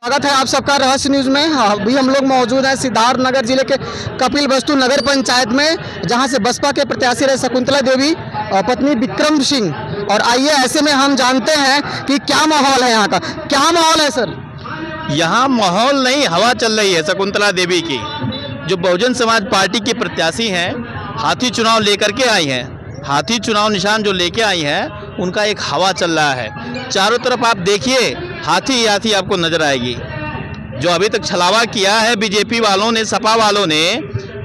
स्वागत है आप सबका रहस्य न्यूज में। अभी हम लोग मौजूद हैं सिद्धार्थनगर जिले के कपिलवस्तु नगर पंचायत में, जहां से बसपा के प्रत्याशी रहे शकुंतला देवी और पत्नी विक्रम सिंह। और आइए ऐसे में हम जानते हैं कि क्या माहौल है यहाँ का। क्या माहौल है सर? यहाँ माहौल नहीं, हवा चल रही है शकुंतला देवी की, जो बहुजन समाज पार्टी की प्रत्याशी हैं। हाथी चुनाव लेकर के आई हैं, हाथी चुनाव निशान जो लेके आई हैं, उनका एक हवा चल रहा है। चारों तरफ आप देखिए हाथी ही हाथी आपको नजर आएगी। जो अभी तक छलावा किया है बीजेपी वालों ने, सपा वालों ने,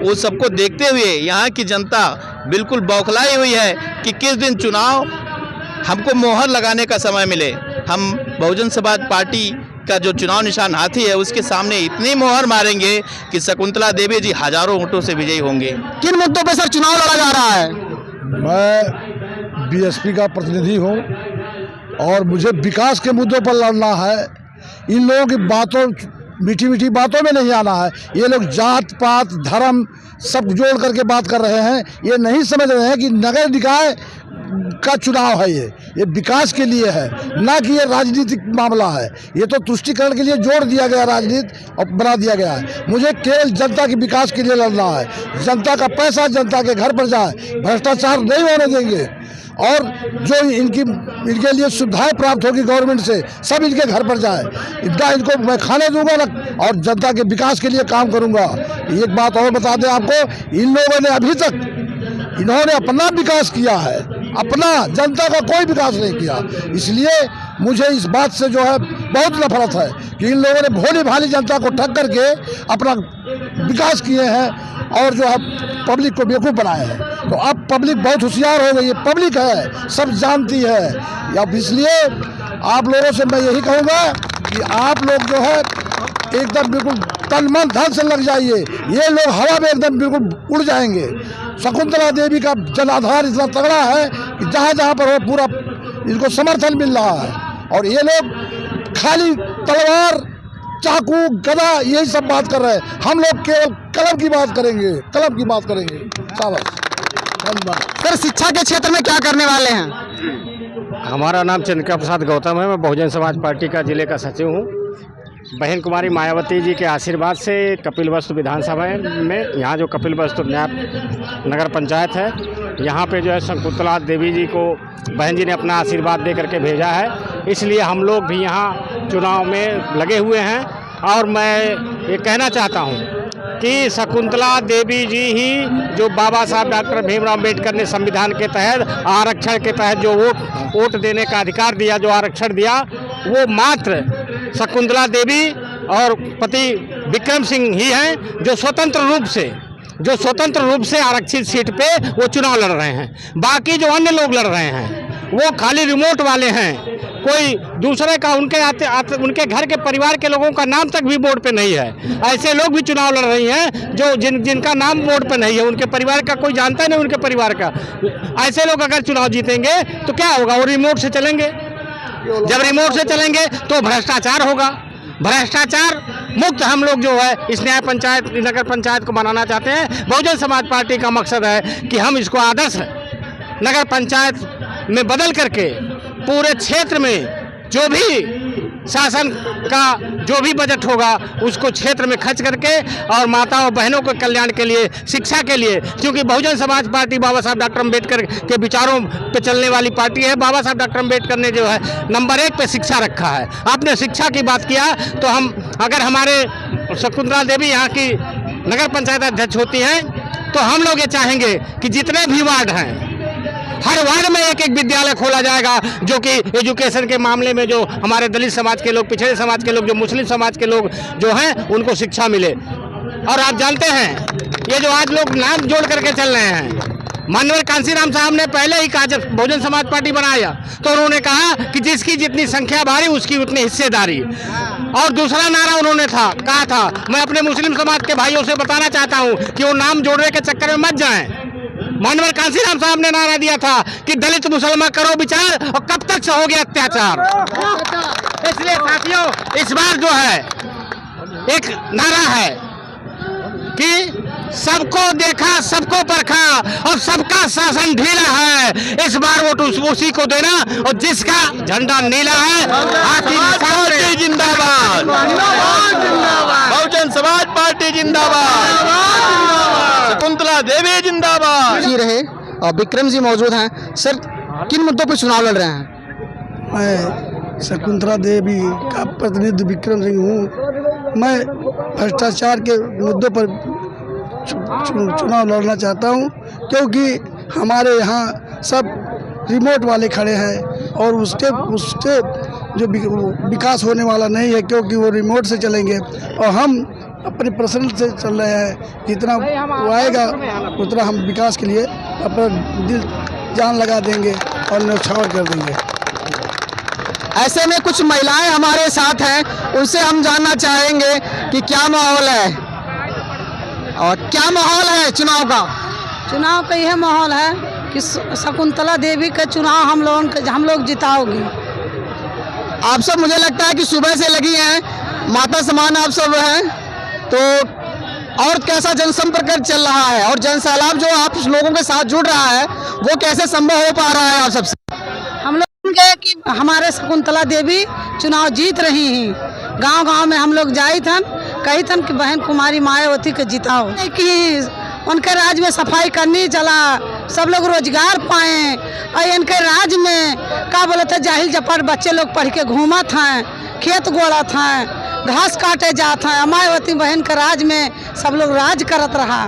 वो सबको देखते हुए यहाँ की जनता बिल्कुल बौखलाई हुई है कि किस दिन चुनाव हमको मोहर लगाने का समय मिले। हम बहुजन समाज पार्टी का जो चुनाव निशान हाथी है, उसके सामने इतनी मोहर मारेंगे कि शकुंतला देवी जी हजारों वोटों से विजयी होंगे। किन मुद्दों पर सर चुनाव लड़ा जा रहा है? मैं बीएसपी का प्रतिनिधि हूँ और मुझे विकास के मुद्दों पर लड़ना है। इन लोगों की बातों, मीठी मीठी बातों में नहीं आना है। ये लोग जात पात धर्म सब जोड़ करके बात कर रहे हैं। ये नहीं समझ रहे हैं कि नगर निकाय का चुनाव है, ये विकास के लिए है, ना कि ये राजनीतिक मामला है। ये तो तुष्टिकरण के लिए जोड़ दिया गया राजनीति और बना दिया गया है। मुझे केवल जनता के विकास के लिए लड़ना है। जनता का पैसा जनता के घर पर जाए, भ्रष्टाचार नहीं होने देंगे और जो इनके लिए सुविधाएं प्राप्त होगी गवर्नमेंट से, सब इनके घर पर जाए। इनको मैं खाने दूंगा ना, और जनता के विकास के लिए काम करूंगा। एक बात और बता दें आपको, इन लोगों ने अभी तक इन्होंने अपना विकास किया है, अपना, जनता का कोई विकास नहीं किया। इसलिए मुझे इस बात से जो है बहुत नफरत है कि इन लोगों ने भोली भाली जनता को ठग करके अपना विकास किए हैं और जो है पब्लिक को बेवकूफ़ बनाए हैं। तो अब पब्लिक बहुत होशियार हो गई है, पब्लिक है, सब जानती है। अब इसलिए आप लोगों से मैं यही कहूँगा कि आप लोग जो है एकदम बिल्कुल तन मन धन से लग जाइए। ये लोग हवा में एकदम बिल्कुल उड़ जाएंगे। शकुंतला देवी का जनाधार इतना तगड़ा है कि जहाँ जहाँ पर हो पूरा इनको समर्थन मिल रहा है। और ये लोग खाली तलवार, चाकू, गदा यही सब बात कर रहे हैं। हम लोग केवल कलम की बात करेंगे, कलम की बात करेंगे। सर शिक्षा के क्षेत्र में क्या करने वाले हैं? हमारा नाम चंद्रिका प्रसाद गौतम है। मैं बहुजन समाज पार्टी का जिले का सचिव हूँ। बहन कुमारी मायावती जी के आशीर्वाद से कपिलवस्तु विधानसभा में, यहाँ जो कपिलवस्तु नगर पंचायत है, यहाँ पे जो है शकुंतला देवी जी को बहन जी ने अपना आशीर्वाद दे करके भेजा है। इसलिए हम लोग भी यहाँ चुनाव में लगे हुए हैं। और मैं ये कहना चाहता हूँ कि शकुंतला देवी जी ही जो बाबा साहब डॉक्टर भीमराव अम्बेडकर ने संविधान के तहत आरक्षण के तहत जो वोट देने का अधिकार दिया, जो आरक्षण दिया, वो मात्र शकुंतला देवी और पति विक्रम सिंह ही हैं जो स्वतंत्र रूप से आरक्षित सीट पे वो चुनाव लड़ रहे हैं। बाकी जो अन्य लोग लड़ रहे हैं वो खाली रिमोट वाले हैं। कोई दूसरे का उनके घर के परिवार के लोगों का नाम तक भी बोर्ड पे नहीं है। ऐसे लोग भी चुनाव लड़ रही हैं जो जिनका नाम बोर्ड पे नहीं है, उनके परिवार का कोई जानता नहीं, उनके परिवार का। ऐसे लोग अगर चुनाव जीतेंगे तो क्या होगा? वो रिमोट से चलेंगे। जब रिमोट से चलेंगे तो भ्रष्टाचार होगा। भ्रष्टाचार मुक्त हम लोग जो है इस न्याय पंचायत, नगर पंचायत को बनाना चाहते हैं। बहुजन समाज पार्टी का मकसद है कि हम इसको आदर्श नगर पंचायत में बदल करके पूरे क्षेत्र में जो भी शासन का जो भी बजट होगा उसको क्षेत्र में खर्च करके और माता और बहनों के कल्याण के लिए, शिक्षा के लिए, क्योंकि बहुजन समाज पार्टी बाबा साहब डॉक्टर अम्बेडकर के विचारों पे चलने वाली पार्टी है। बाबा साहब डॉक्टर अम्बेडकर ने जो है नंबर 1 पे शिक्षा रखा है। आपने शिक्षा की बात किया तो हम, अगर हमारे शकुंतला देवी यहाँ की नगर पंचायत अध्यक्ष होती हैं तो हम लोग ये चाहेंगे कि जितने भी वार्ड हैं, हर वार्ड में एक एक विद्यालय खोला जाएगा, जो कि एजुकेशन के मामले में जो हमारे दलित समाज के लोग, पिछड़े समाज के लोग, जो मुस्लिम समाज के लोग जो हैं, उनको शिक्षा मिले। और आप जानते हैं ये जो आज लोग नाम जोड़ करके चल रहे हैं, माननीय कांसीराम साहब ने पहले ही कहा, जब बहुजन समाज पार्टी बनाया तो उन्होंने कहा कि जिसकी जितनी संख्या भारी उसकी उतनी हिस्सेदारी। और दूसरा नारा उन्होंने कहा था, मैं अपने मुस्लिम समाज के भाइयों से बताना चाहता हूँ कि वो नाम जोड़ने के चक्कर में मत जाएं। माननीय कांसीराम साहब ने नारा दिया था कि दलित मुसलमान करो विचार और कब तक सहोगे अत्याचार। इसलिए साथियों, इस बार जो है एक नारा है कि सबको देखा, सबको परखा और सबका शासन ढीला है। इस बार वोट उसी को देना और जिसका झंडा नीला है। हाथी जिंदाबाद। पार्टी जिंदाबाद, शकुंतला देवी जिंदाबाद। जी रहे और विक्रम जी मौजूद हैं। सर, किन मुद्दों पर चुनाव लड़ रहे हैं? मैं शकुंतला देवी का प्रतिनिधि विक्रम सिंह हूँ। मैं भ्रष्टाचार के मुद्दों पर चुनाव लड़ना चाहता हूँ, क्योंकि हमारे यहाँ सब रिमोट वाले खड़े हैं और उसके जो विकास होने वाला नहीं है, क्योंकि वो रिमोट से चलेंगे और हम अपने पर्सनल से चल रहे हैं। जितना वो आएगा उतना हम विकास के लिए अपना दिल जान लगा देंगे और न्यौछावर कर देंगे। ऐसे में कुछ महिलाएं हमारे साथ हैं, उनसे हम जानना चाहेंगे कि क्या माहौल है और क्या माहौल है चुनाव का। चुनाव का यह माहौल है कि शकुंतला देवी का चुनाव हम लोग जिताओगे। आप सब, मुझे लगता है कि सुबह से लगी हैं, माता समान आप सब हैं, तो और कैसा जनसंपर्क चल रहा है और जन सैलाब जो आप लोगों के साथ जुड़ रहा है वो कैसे संभव हो पा रहा है आप सबसे? हम लोग गए कि हमारे शकुंतला देवी चुनाव जीत रही हैं। गांव-गांव में हम लोग जाए थन, कही थन कि बहन कुमारी मायावती को जिताओ, कि उनके राज्य में सफाई करनी चला, सब लोग रोजगार पाएं और इनके राज्य में क्या बोलते जाहिल जपट बच्चे लोग पढ़ के घूमत हैं, खेत गोड़त हैं, घास काटे जाते हैं। मायावती बहन के राज में सब लोग राज करत रहा।